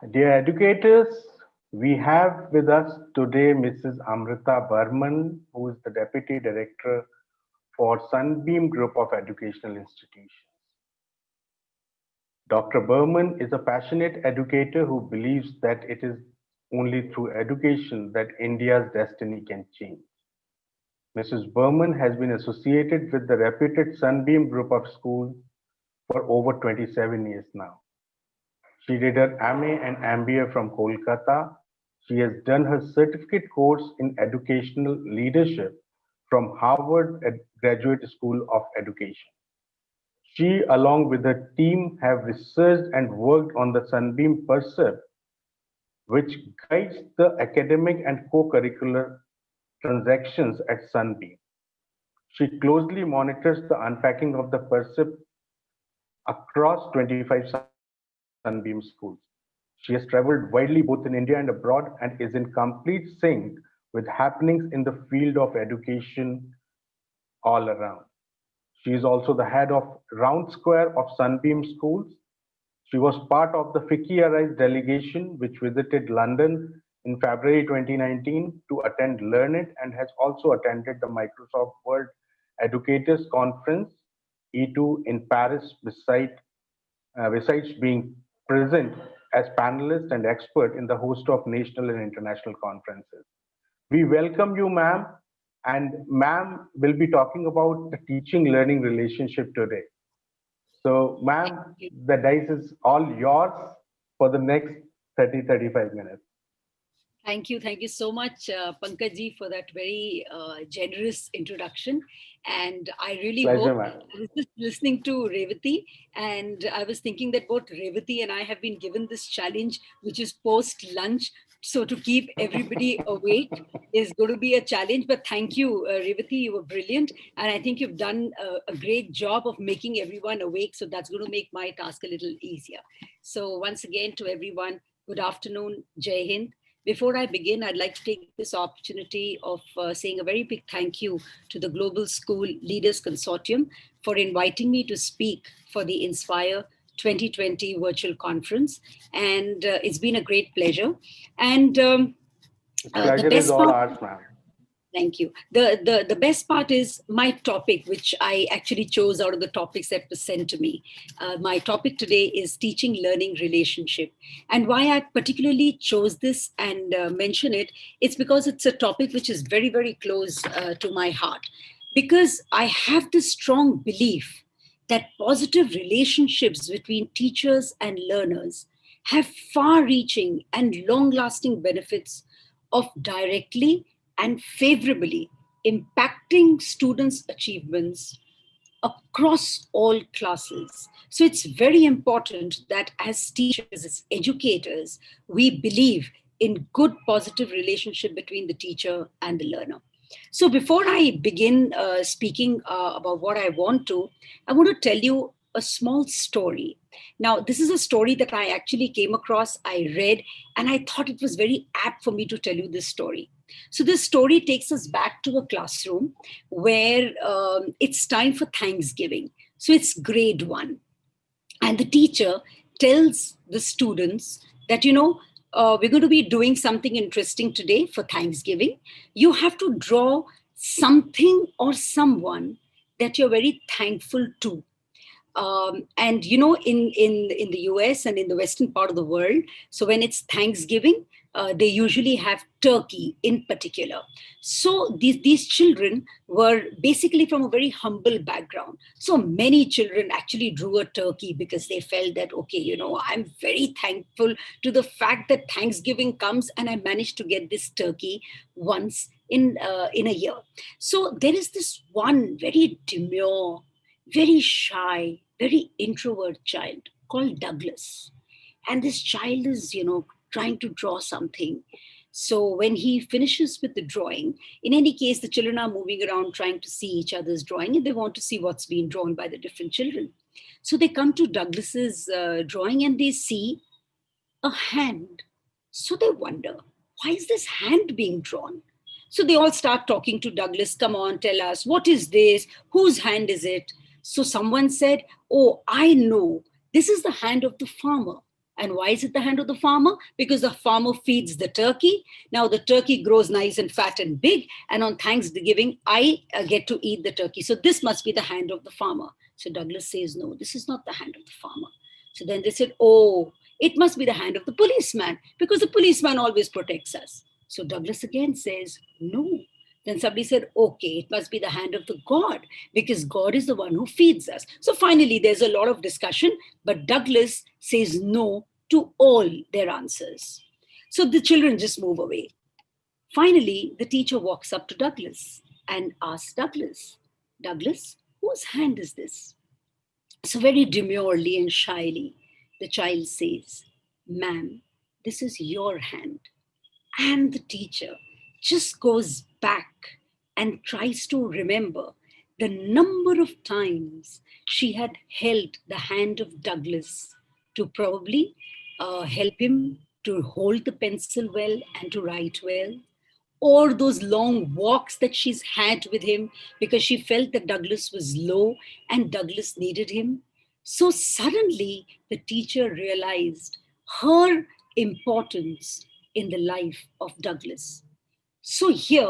Dear educators, we have with us today Mrs. Amrita Burman, who is the Deputy Director for Sunbeam Group of Educational Institutions. Dr. Burman is a passionate educator who believes that it is only through education that India's destiny can change. Mrs. Burman has been associated with the reputed Sunbeam Group of Schools for over 27 years now. She did her MA and MBA from Kolkata. She has done her certificate course in educational leadership from Harvard Graduate School of Education. She, along with her team, have researched and worked on the Sunbeam Percept, which guides the academic and co-curricular transactions at Sunbeam. She closely monitors the unpacking of the Percept across 25 Sunbeam schools. She has traveled widely both in India and abroad and is in complete sync with happenings in the field of education all around. She is also the head of Round Square of Sunbeam Schools. She was part of the FICCI Arise delegation which visited London in February 2019 to attend Learn It and has also attended the Microsoft World Educators Conference E2 in Paris besides being present as panelist and expert in the host of national and international conferences. We welcome you, ma'am, and ma'am will be talking about the teaching-learning relationship today. So, ma'am, the dice is all yours for the next 30-35 minutes. Thank you so much, Pankaj, for that very generous introduction. And I really Pleasure, hope ma'am. I was just listening to Revati, and I was thinking that both Revati and I have been given this challenge, which is post lunch. So to keep everybody awake is going to be a challenge. But thank you, Revati, you were brilliant, and I think you've done a great job of making everyone awake. So that's going to make my task a little easier. So once again, to everyone, good afternoon, Jai Hind. Before I begin, I'd like to take this opportunity of saying a very big thank you to the Global School Leaders Consortium for inviting me to speak for the Inspire 2020 virtual conference. And it's been a great pleasure. And the Pleasure is best all part ours, ma'am. Thank you. The best part is my topic, which I actually chose out of the topics that were sent to me. My topic today is teaching learning relationship. And why I particularly chose this and mention it, it's because it's a topic which is very, very close to my heart. Because I have this strong belief that positive relationships between teachers and learners have far reaching and long lasting benefits of directly and favorably impacting students' achievements across all classes. So it's very important that as teachers, as educators, we believe in good positive relationship between the teacher and the learner. So before I begin speaking about what I want to tell you a small story. Now, this is a story that I actually came across, I read, and I thought it was very apt for me to tell you this story. So this story takes us back to a classroom where it's time for Thanksgiving. So it's grade one, and the teacher tells the students that we're going to be doing something interesting today for Thanksgiving. You have to draw something or someone that you're very thankful to. And in the US and in the western part of the world, so when it's Thanksgiving, they usually have turkey in particular. So these children were basically from a very humble background. So many children actually drew a turkey because they felt that, okay, I'm very thankful to the fact that Thanksgiving comes and I managed to get this turkey once in a year. So there is this one very demure, very shy, very introvert child called Douglas. And this child is, trying to draw something. So when he finishes with the drawing, in any case, the children are moving around trying to see each other's drawing and they want to see what's being drawn by the different children. So they come to Douglas's drawing and they see a hand. So they wonder, why is this hand being drawn? So they all start talking to Douglas. Come on, tell us, what is this? Whose hand is it? So someone said, oh, I know. This is the hand of the farmer. And why is it the hand of the farmer? Because the farmer feeds the turkey. Now the turkey grows nice and fat and big. And on Thanksgiving, I get to eat the turkey. So this must be the hand of the farmer. So Douglas says, no, this is not the hand of the farmer. So then they said, oh, it must be the hand of the policeman, because the policeman always protects us. So Douglas again says, no. Then somebody said, okay, it must be the hand of the God, because God is the one who feeds us. So finally, there's a lot of discussion, but Douglas says no to all their answers. So the children just move away. Finally, the teacher walks up to Douglas and asks Douglas, Douglas, whose hand is this? So very demurely and shyly, the child says, ma'am, this is your hand. And the teacher just goes back and tries to remember the number of times she had held the hand of Douglas to probably help him to hold the pencil well and to write well, or those long walks that she's had with him because she felt that Douglas was low and Douglas needed him. So suddenly the teacher realized her importance in the life of Douglas. So here,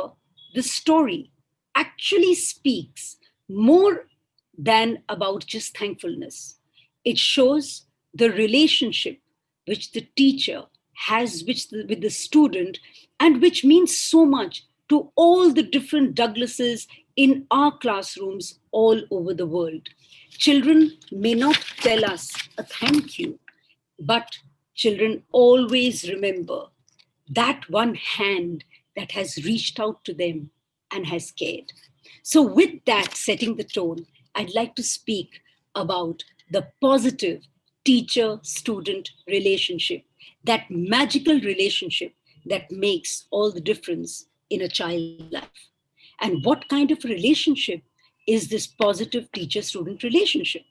the story actually speaks more than about just thankfulness. It shows the relationship which the teacher has with the student, and which means so much to all the different Douglases in our classrooms all over the world. Children may not tell us a thank you, but children always remember that one hand that has reached out to them and has cared. So, with that setting the tone, I'd like to speak about the positive teacher student relationship, that magical relationship that makes all the difference in a child's life. And what kind of relationship is this positive teacher student relationship?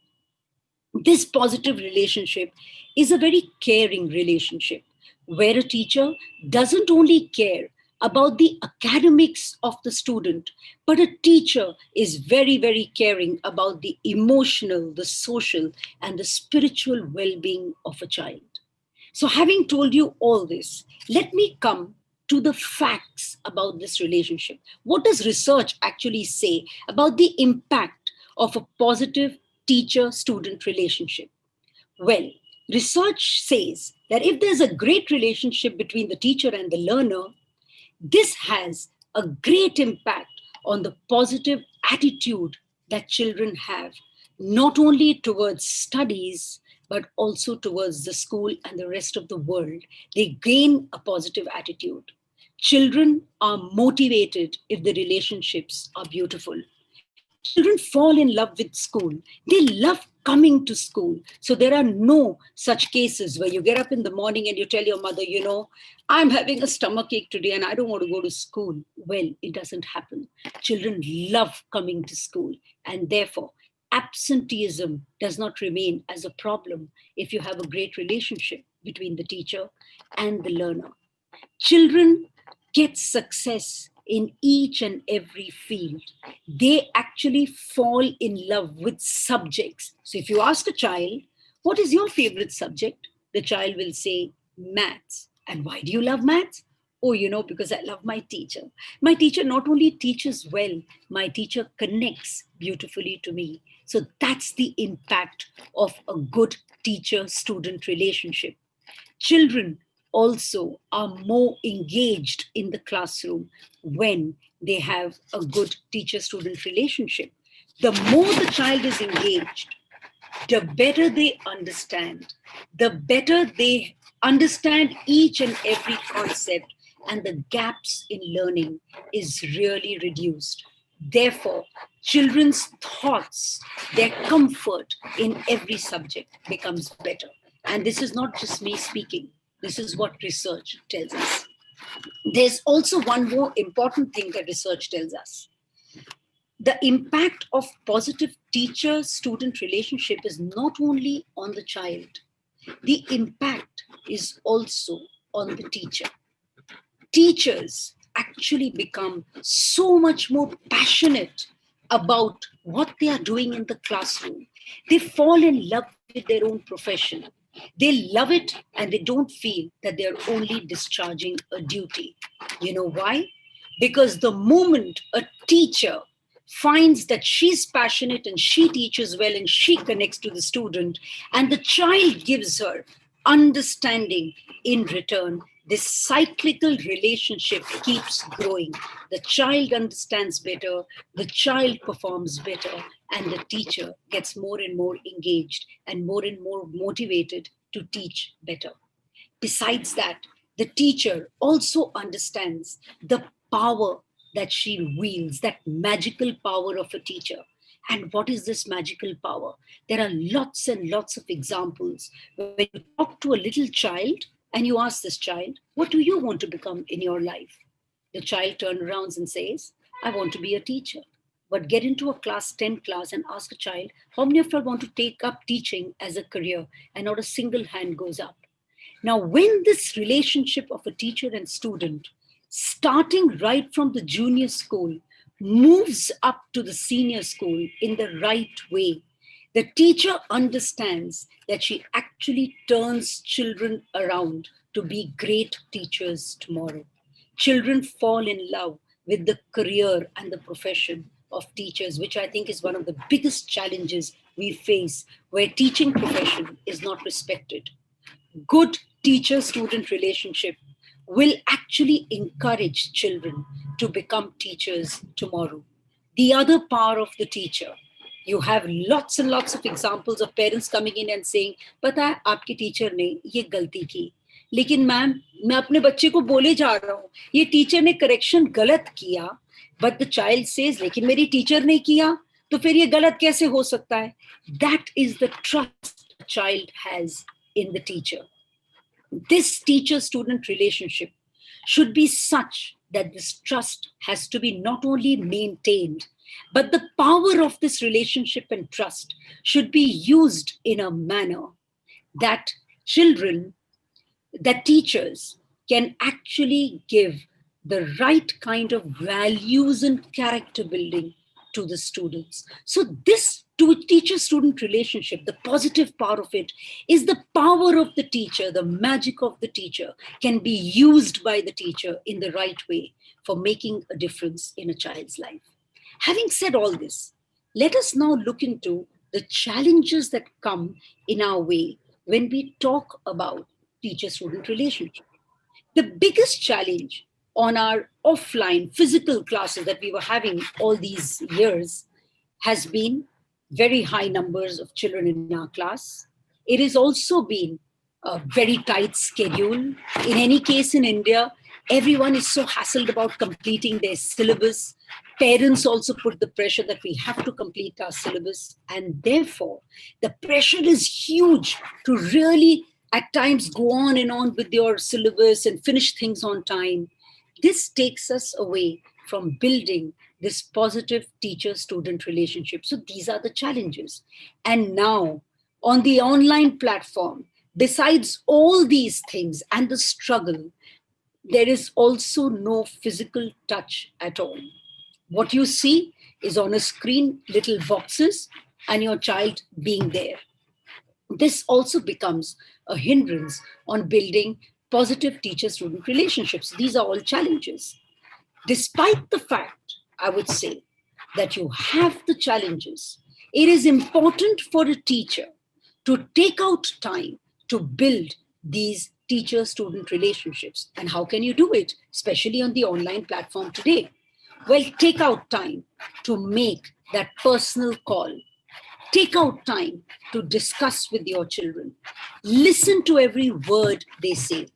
This positive relationship is a very caring relationship where a teacher doesn't only care about the academics of the student, but a teacher is very, very caring about the emotional, the social, and the spiritual well being of a child. So, having told you all this, let me come to the facts about this relationship. What does research actually say about the impact of a positive teacher student relationship? Well, research says that if there's a great relationship between the teacher and the learner, this has a great impact on the positive attitude that children have, not only towards studies, but also towards the school and the rest of the world. They gain a positive attitude. Children are motivated if the relationships are beautiful. Children fall in love with school. They love coming to school. So there are no such cases where you get up in the morning and you tell your mother, you know, I'm having a stomach ache today and I don't want to go to school. Well, it doesn't happen. Children love coming to school, and therefore absenteeism does not remain as a problem if you have a great relationship between the teacher and the learner. Children get success in each and every field. They actually fall in love with subjects. So if you ask a child, what is your favorite subject? The child will say, maths. And why do you love maths? Oh, you know, because I love my teacher. My teacher not only teaches well, my teacher connects beautifully to me. So that's the impact of a good teacher-student relationship. Children also are more engaged in the classroom when they have a good teacher-student relationship. The more the child is engaged, the better they understand, the better they understand each and every concept, and the gaps in learning is really reduced. Therefore, children's thoughts, their comfort in every subject becomes better. And this is not just me speaking. This is what research tells us. There's also one more important thing that research tells us. The impact of positive teacher-student relationship is not only on the child. The impact is also on the teacher. Teachers actually become so much more passionate about what they are doing in the classroom. They fall in love with their own profession. They love it and they don't feel that they're only discharging a duty. You know why? Because the moment a teacher finds that she's passionate and she teaches well and she connects to the student, and the child gives her understanding in return, this cyclical relationship keeps growing. The child understands better, the child performs better, and the teacher gets more and more engaged and more motivated to teach better. Besides that, the teacher also understands the power that she wields, that magical power of a teacher. And what is this magical power? There are lots and lots of examples. When you talk to a little child and you ask this child, what do you want to become in your life? The child turns around and says, I want to be a teacher. But get into a class 10 class and ask a child, how many of you want to take up teaching as a career? And not a single hand goes up. Now, when this relationship of a teacher and student, starting right from the junior school, moves up to the senior school in the right way, the teacher understands that she actually turns children around to be great teachers tomorrow. Children fall in love with the career and the profession of teachers, which I think is one of the biggest challenges we face, where teaching profession is not respected. Good teacher student relationship will actually encourage children to become teachers tomorrow. The other power of the teacher, you have lots and lots of examples of parents coming in and saying, पता है आपके teacher ने ये गलती की, लेकिन ma'am मैं अपने बच्चे को बोले जा रहा हूँ ये टीचर ने करेक्शन गलत किया, but the child says लेकिन मेरी टीचर ने किया तो फिर ये गलत कैसे हो सकता है? That is the trust a child has in the teacher. This teacher-student relationship should be such that this trust has to be not only maintained, but the power of this relationship and trust should be used in a manner that children, that teachers can actually give the right kind of values and character building to the students. So this teacher-student relationship, the positive part of it, is the power of the teacher, the magic of the teacher can be used by the teacher in the right way for making a difference in a child's life. Having said all this, let us now look into the challenges that come in our way when we talk about teacher-student relationship. The biggest challenge on our offline physical classes that we were having all these years has been very high numbers of children in our class. It has also been a very tight schedule. In any case in India, everyone is so hassled about completing their syllabus. Parents also put the pressure that we have to complete our syllabus. And therefore, the pressure is huge to really at times go on and on with your syllabus and finish things on time. This takes us away from building this positive teacher-student relationship. So these are the challenges. And now on the online platform, besides all these things and the struggle, there is also no physical touch at all. What you see is on a screen, little boxes and your child being there. This also becomes a hindrance on building positive teacher-student relationships. These are all challenges. Despite the fact, I would say, that you have the challenges, it is important for a teacher to take out time to build these teacher-student relationships. And how can you do it, especially on the online platform today? Well, take out time to make that personal call. Take out time to discuss with your children. Listen to every word they say.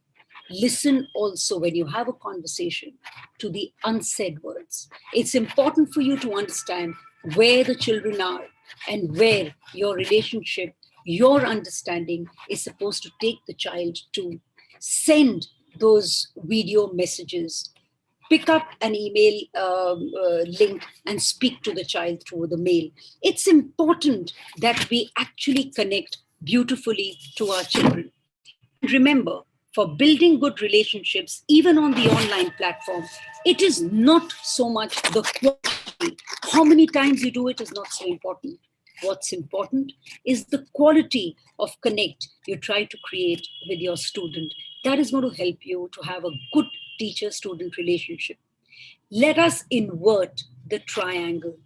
Listen also when you have a conversation to the unsaid words. It's important for you to understand where the children are and where your relationship, your understanding is supposed to take the child to. Send those video messages. Pick up an email link and speak to the child through the mail. It's important that we actually connect beautifully to our children. Remember, for building good relationships, even on the online platform, it is not so much the quality. How many times you do it is not so important. What's important is the quality of connect you try to create with your student. That is going to help you to have a good teacher-student relationship. Let us invert the triangle.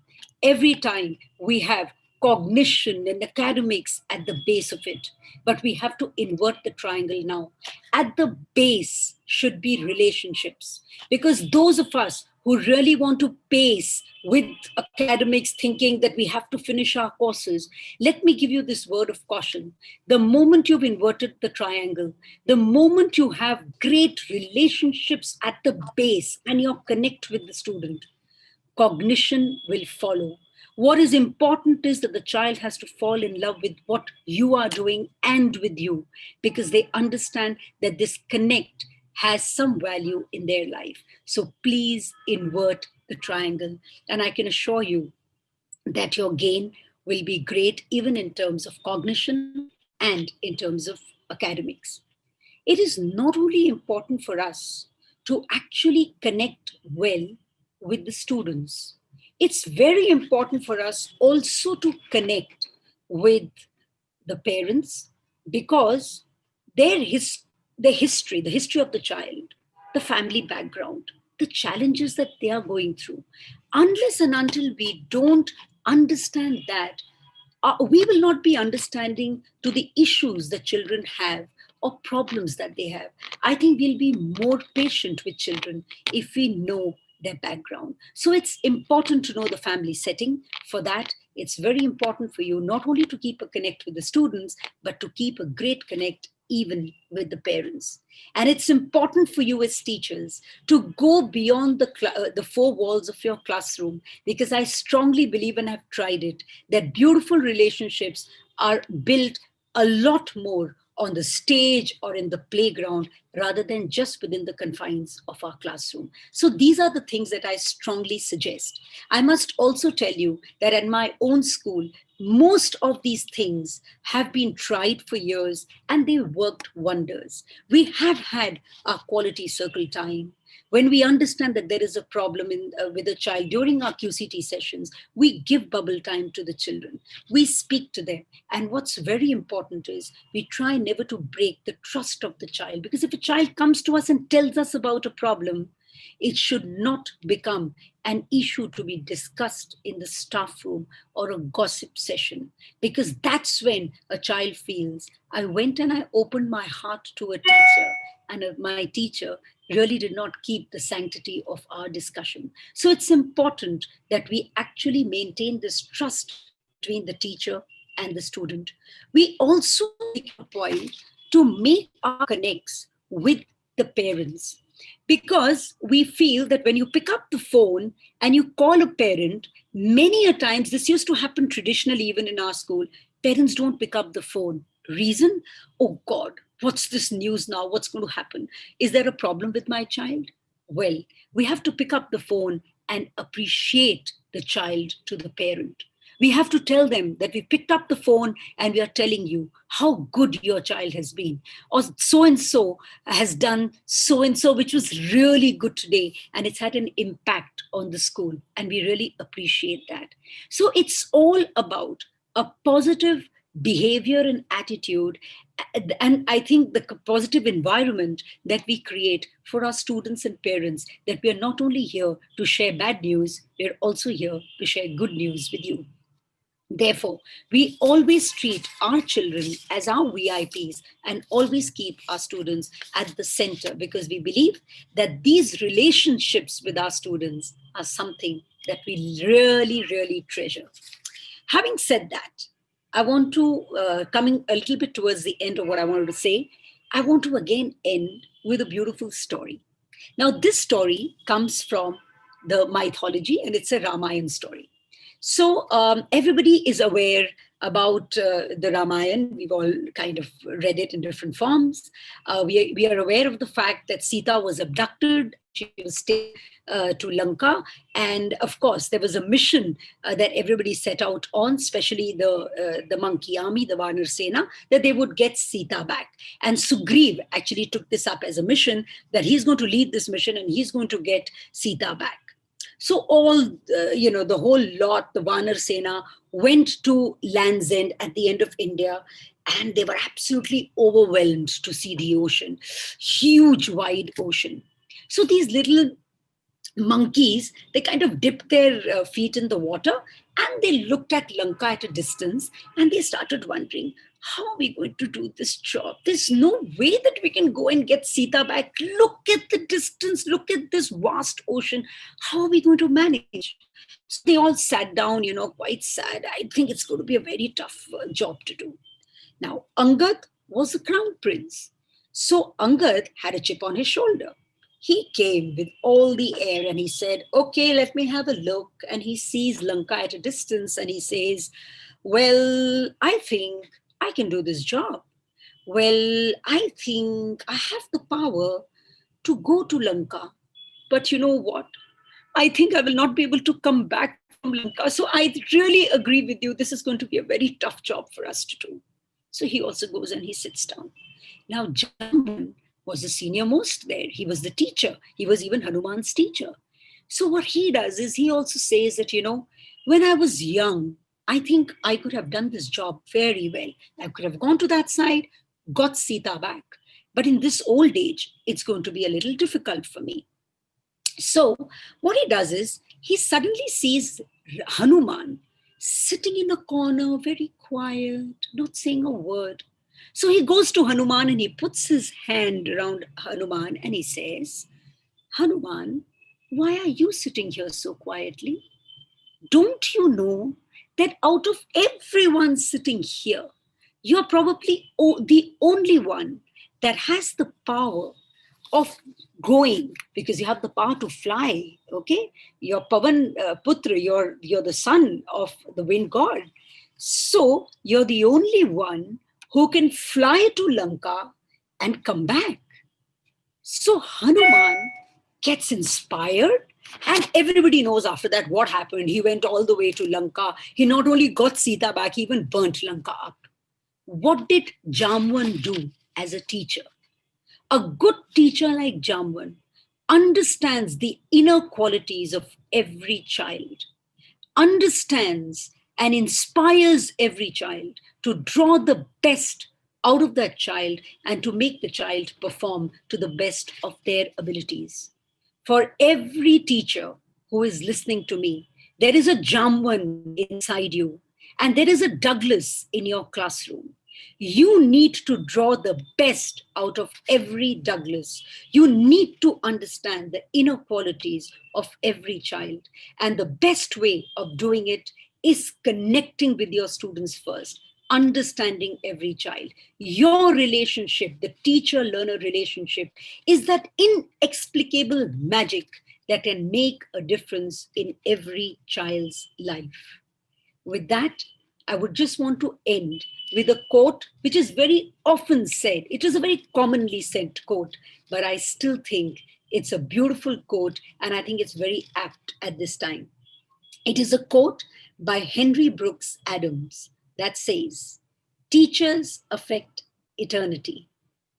Every time we have cognition and academics at the base of it, but we have to invert the triangle now. At the base should be relationships, because those of us who really want to pace with academics thinking that we have to finish our courses, let me give you this word of caution. The moment you've inverted the triangle, the moment you have great relationships at the base and you connect with the student, cognition will follow. What is important is that the child has to fall in love with what you are doing and with you, because they understand that this connect has some value in their life. So please invert the triangle. And I can assure you that your gain will be great, even in terms of cognition and in terms of academics. It is not only important for us to actually connect well with the students, it's very important for us also to connect with the parents, because their, the history of the child, the family background, the challenges that they are going through, unless and until we don't understand that, we will not be understanding to the issues that children have or problems that they have. I think we'll be more patient with children if we know their background. So it's important to know the family setting. For that, it's very important for you not only to keep a connect with the students, but to keep a great connect even with the parents. And it's important for you as teachers to go beyond the four walls of your classroom, because I strongly believe, and have tried it, that beautiful relationships are built a lot more on the stage or in the playground rather than just within the confines of our classroom. So these are the things that I strongly suggest. I must also tell you that at my own school, most of these things have been tried for years and they worked wonders. We have had our quality circle time. When we understand that there is a problem with a child during our QCT sessions, we give bubble time to the children. We speak to them. And what's very important is we try never to break the trust of the child. Because if a child comes to us and tells us about a problem, it should not become an issue to be discussed in the staff room or a gossip session, because that's when a child feels, I went and I opened my heart to a teacher, and my teacher really did not keep the sanctity of our discussion. So it's important that we actually maintain this trust between the teacher and the student. We also make a point to make our connects with the parents, because we feel that when you pick up the phone and you call a parent, many a times, this used to happen traditionally even in our school, parents don't pick up the phone. Reason? Oh God, what's this news now? What's going to happen? Is there a problem with my child? Well, we have to pick up the phone and appreciate the child to the parent. We have to tell them that we picked up the phone and we are telling you how good your child has been, or so and so has done so and so, which was really good today, and it's had an impact on the school, and we really appreciate that. So it's all about a positive behavior and attitude, and I think the positive environment that we create for our students and parents, that we are not only here to share bad news, we're also here to share good news with you. Therefore, we always treat our children as our VIPs and always keep our students at the center, because we believe that these relationships with our students are something that we really, really treasure. Having said that, I want to, coming a little bit towards the end of what I wanted to say, I want to again end with a beautiful story. Now, this story comes from the mythology, and it's a Ramayana story. So everybody is aware about the Ramayana. We've all kind of read it in different forms. We are aware of the fact that Sita was abducted. She was taken to Lanka. And of course, there was a mission that everybody set out on, especially the monkey army, the Vanar Sena, that they would get Sita back. And Sugriv actually took this up as a mission, that he's going to lead this mission and he's going to get Sita back. So all, the whole lot, the Vanar Sena went to Land's End at the end of India, and they were absolutely overwhelmed to see the ocean, huge, wide ocean. So these little monkeys, they kind of dipped their feet in the water, and they looked at Lanka at a distance, and they started wondering, how are we going to do this job? There's no way that we can go and get Sita back. Look at the distance, look at this vast ocean. How are we going to manage? So they all sat down, quite sad. I think it's going to be a very tough job to do. Now, Angad was the crown prince. So Angad had a chip on his shoulder. He came with all the air and he said, okay, let me have a look. And he sees Lanka at a distance and he says, well, I think I can do this job. Well, I think I have the power to go to Lanka. But you know what? I think I will not be able to come back from Lanka. So I really agree with you. This is going to be a very tough job for us to do. So he also goes and he sits down. Now, Jamban was the senior most there. He was the teacher. He was even Hanuman's teacher. So what he does is he also says that, when I was young, I think I could have done this job very well. I could have gone to that side, got Sita back. But in this old age, it's going to be a little difficult for me. So what he does is he suddenly sees Hanuman sitting in a corner, very quiet, not saying a word. So he goes to Hanuman and he puts his hand around Hanuman and he says, Hanuman, why are you sitting here so quietly? Don't you know that out of everyone sitting here, you're probably the only one that has the power of going, because you have the power to fly. Okay, you're Pavan Putra, you're the son of the wind god. So you're the only one who can fly to Lanka and come back. So Hanuman gets inspired, and everybody knows after that what happened. He went all the way to Lanka. He not only got Sita back, he even burnt Lanka up. What did Jamwan do as a teacher? A good teacher like Jamwan understands the inner qualities of every child, understands and inspires every child to draw the best out of that child and to make the child perform to the best of their abilities. For every teacher who is listening to me, there is a Jamwan inside you, and there is a Douglas in your classroom. You need to draw the best out of every Douglas. You need to understand the inner qualities of every child. And the best way of doing it is connecting with your students first, understanding every child. Your relationship, the teacher learner relationship, is that inexplicable magic that can make a difference in every child's life. With that, I would just want to end with a quote which is very often said. It is a very commonly said quote, but I still think it's a beautiful quote, and I think it's very apt at this time. It is a quote by Henry Brooks Adams that says, teachers affect eternity.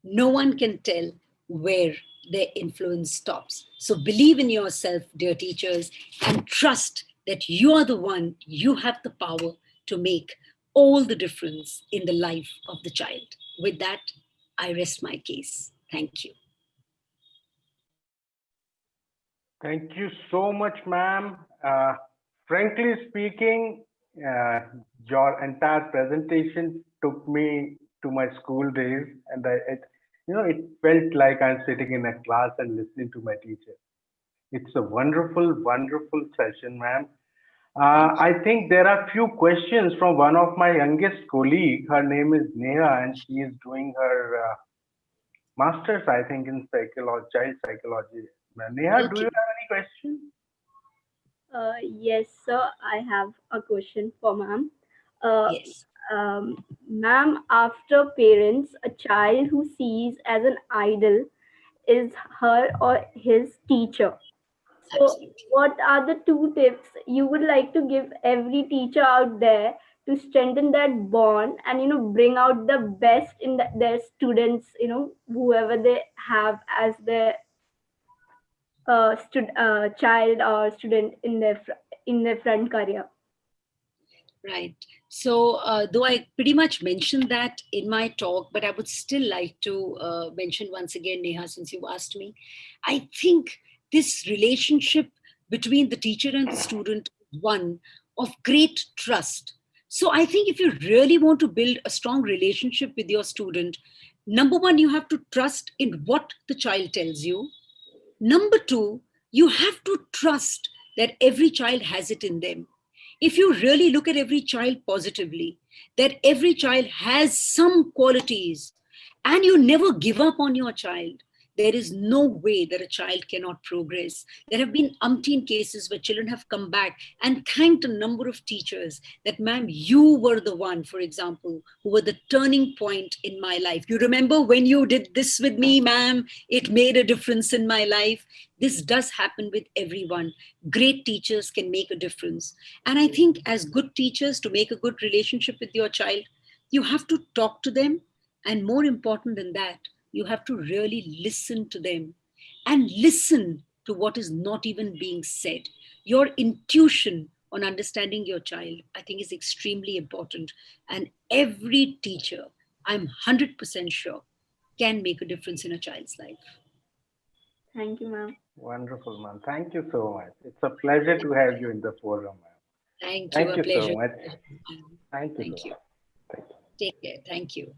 No one can tell where their influence stops. So believe in yourself, dear teachers, and trust that you are the one, you have the power to make all the difference in the life of the child. With that, I rest my case. Thank you. Thank you so much, ma'am. Frankly speaking, your entire presentation took me to my school days, and it felt like I'm sitting in a class and listening to my teacher. It's a wonderful, wonderful session, ma'am. I think there are few questions from one of my youngest colleague. Her name is Neha, and she is doing her master's, I think, in psychology, child psychology. Neha, do you Okay. have any questions? Yes, sir. I have a question for ma'am. Uh, Yes. Ma'am, after parents, a child who sees as an idol is her or his teacher. So, Absolutely. what are the two tips you would like to give every teacher out there to strengthen that bond and bring out the best in their students, whoever they have as their child or student in their front career. Right. So, though I pretty much mentioned that in my talk, but I would still like to mention once again, Neha, since you asked me, I think this relationship between the teacher and the student is one of great trust. So, I think if you really want to build a strong relationship with your student, number one, you have to trust in what the child tells you. Number two, you have to trust that every child has it in them. If you really look at every child positively, that every child has some qualities, and you never give up on your child, there is no way that a child cannot progress. There have been umpteen cases where children have come back and thanked a number of teachers that, ma'am, you were the one, for example, who were the turning point in my life. You remember when you did this with me, ma'am? It made a difference in my life. This does happen with everyone. Great teachers can make a difference. And I think, as good teachers, to make a good relationship with your child, you have to talk to them. And more important than that, you have to really listen to them and listen to what is not even being said. Your intuition on understanding your child, I think, is extremely important. And every teacher, I'm 100% sure, can make a difference in a child's life. Thank you, ma'am. Wonderful, ma'am. Thank you so much. It's a pleasure to have you in the forum, ma'am. Thank you. Thank A you so pleasure. much. Thank you so Thank you. much. Thank you. Take care. Thank you.